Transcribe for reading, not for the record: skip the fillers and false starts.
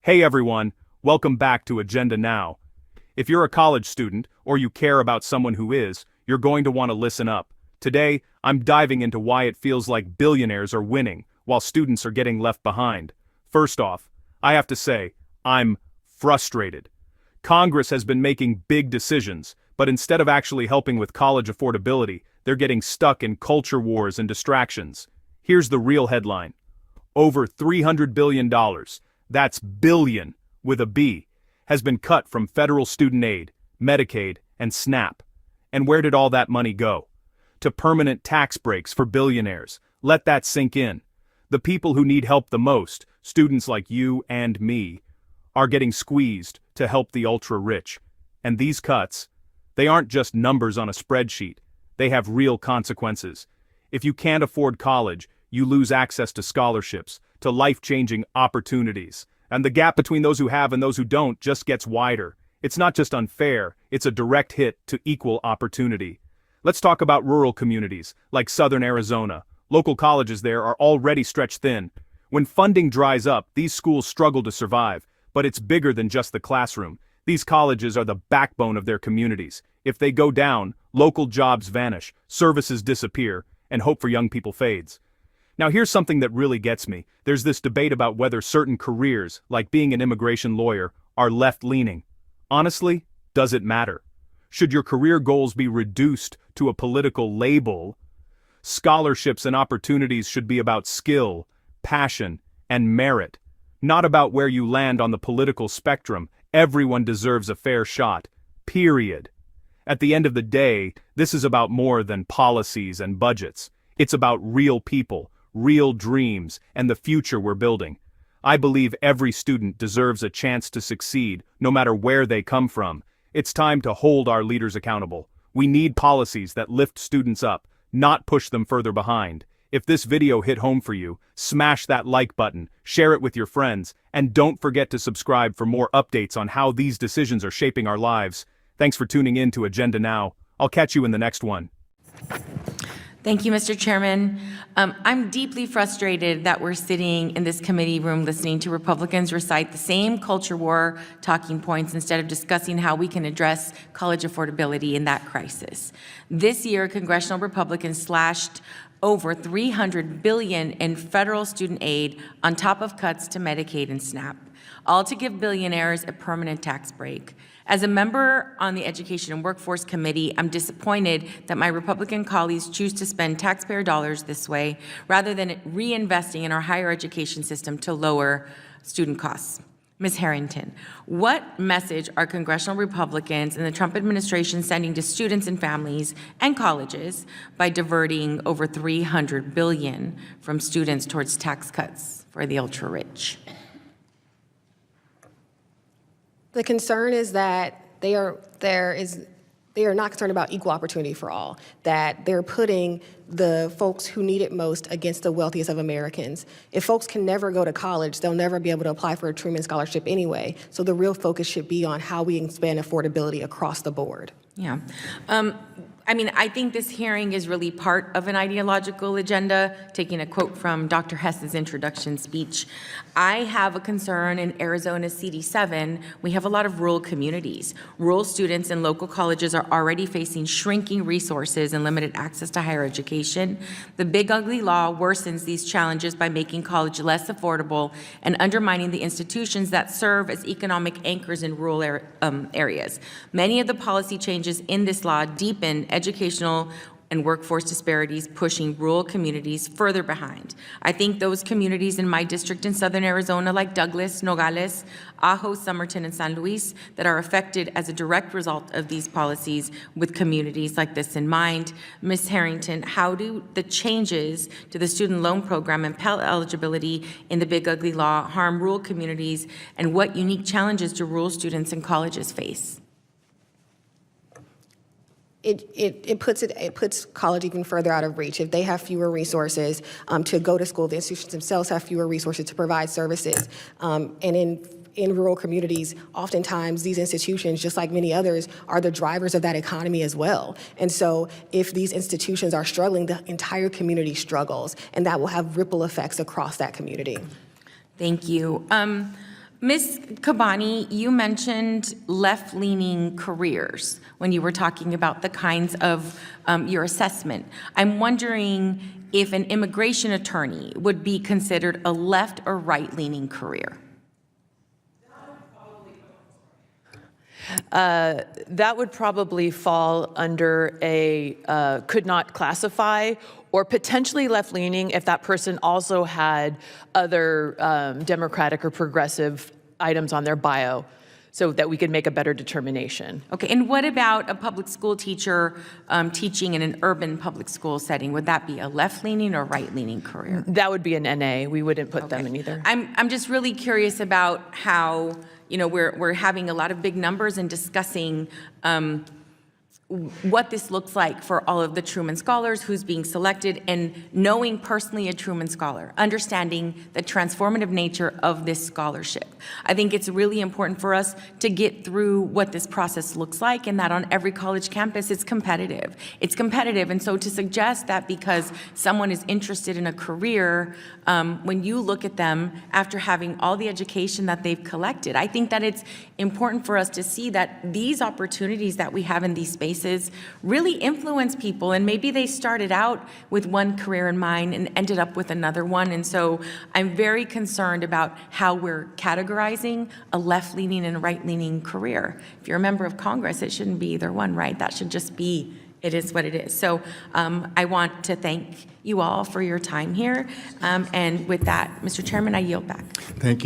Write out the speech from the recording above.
Hey everyone, welcome back to Agenda Now. If you're a college student, or you care about someone who is, you're going to want to listen up. Today, I'm diving into why it feels like billionaires are winning, while students are getting left behind. First off, I have to say, I'm frustrated. Congress has been making big decisions, but instead of actually helping with college affordability, they're getting stuck in culture wars and distractions. Here's the real headline. Over $300 billion. That's billion, with a B, has been cut from federal student aid, Medicaid, and SNAP. And where did all that money go? To permanent tax breaks for billionaires. Let that sink in. The people who need help the most, students like you and me, are getting squeezed to help the ultra-rich. And these cuts, they aren't just numbers on a spreadsheet. They have real consequences. If you can't afford college, you lose access to scholarships, to life-changing opportunities. And the gap between those who have and those who don't just gets wider. It's not just unfair, it's a direct hit to equal opportunity. Let's talk about rural communities, like southern Arizona. Local colleges there are already stretched thin. When funding dries up, these schools struggle to survive. But it's bigger than just the classroom. These colleges are the backbone of their communities. If they go down, local jobs vanish, services disappear, and hope for young people fades. Now here's something that really gets me. There's this debate about whether certain careers, like being an immigration lawyer, are left-leaning. Honestly, does it matter? Should your career goals be reduced to a political label? Scholarships and opportunities should be about skill, passion, and merit. Not about where you land on the political spectrum. Everyone deserves a fair shot. Period. At the end of the day, this is about more than policies and budgets. It's about real people, real dreams, and the future we're building. I believe every student deserves a chance to succeed, no matter where they come from. It's time to hold our leaders accountable. We need policies that lift students up, not push them further behind. If this video hit home for you, smash that like button, share it with your friends, and don't forget to subscribe for more updates on how these decisions are shaping our lives. Thanks for tuning in to Agenda Now. I'll catch you in the next one. Thank you, Mr. Chairman. I'm deeply frustrated that we're sitting in this committee room listening to Republicans recite the same culture war talking points instead of discussing how we can address college affordability in that crisis. This year, congressional Republicans slashed over $300 billion in federal student aid on top of cuts to Medicaid and SNAP, all to give billionaires a permanent tax break. As a member on the Education and Workforce Committee, I'm disappointed that my Republican colleagues choose to spend taxpayer dollars this way rather than reinvesting in our higher education system to lower student costs. Ms. Harrington, what message are congressional Republicans and the Trump administration sending to students and families and colleges by diverting over $300 billion from students towards tax cuts for the ultra-rich? The concern is that they are not concerned about equal opportunity for all, that they're putting the folks who need it most against the wealthiest of Americans. If folks can never go to college, they'll never be able to apply for a Truman Scholarship anyway. So the real focus should be on how we expand affordability across the board. Yeah. I think this hearing is really part of an ideological agenda, taking a quote from Dr. Hess's introduction speech. I have a concern in Arizona CD7. We have a lot of rural communities. Rural students in local colleges are already facing shrinking resources and limited access to higher education. The Big Ugly Law worsens these challenges by making college less affordable and undermining the institutions that serve as economic anchors in rural areas. Many of the policy changes in this law deepen educational and workforce disparities, pushing rural communities further behind. I think those communities in my district in southern Arizona, like Douglas, Nogales, Ajo, Somerton, and San Luis, that are affected as a direct result of these policies with communities like this in mind. Ms. Harrington, how do the changes to the student loan program and Pell eligibility in the Big Ugly Law harm rural communities, and what unique challenges do rural students and colleges face? It puts college even further out of reach. If they have fewer resources to go to school, the institutions themselves have fewer resources to provide services. And in rural communities, oftentimes these institutions, just like many others, are the drivers of that economy as well. And so if these institutions are struggling, the entire community struggles, and that will have ripple effects across that community. Thank you. Ms. Kabani, you mentioned left-leaning careers when you were talking about the kinds of your assessment. I'm wondering if an immigration attorney would be considered a left or right-leaning career. That would probably fall under a could not classify or potentially left-leaning if that person also had other Democratic or progressive items on their bio so that we could make a better determination. Okay, and what about a public school teacher teaching in an urban public school setting? Would that be a left-leaning or right-leaning career? That would be an NA. We wouldn't put them in either. I'm just really curious about how, you know, we're having a lot of big numbers and discussing what this looks like for all of the Truman Scholars, who's being selected, and knowing personally a Truman Scholar, understanding the transformative nature of this scholarship. I think it's really important for us to get through what this process looks like, and that on every college campus it's competitive. It's competitive, and so to suggest that because someone is interested in a career, when you look at them after having all the education that they've collected, I think that it's important for us to see that these opportunities that we have in these spaces really influence people, and maybe they started out with one career in mind and ended up with another one. And so I'm very concerned about how we're categorizing a left-leaning and right-leaning career. If you're a member of Congress, it shouldn't be either one, right? That should just be, it is what it is. So I want to thank you all for your time here. And with that, Mr. Chairman, I yield back. Thank you.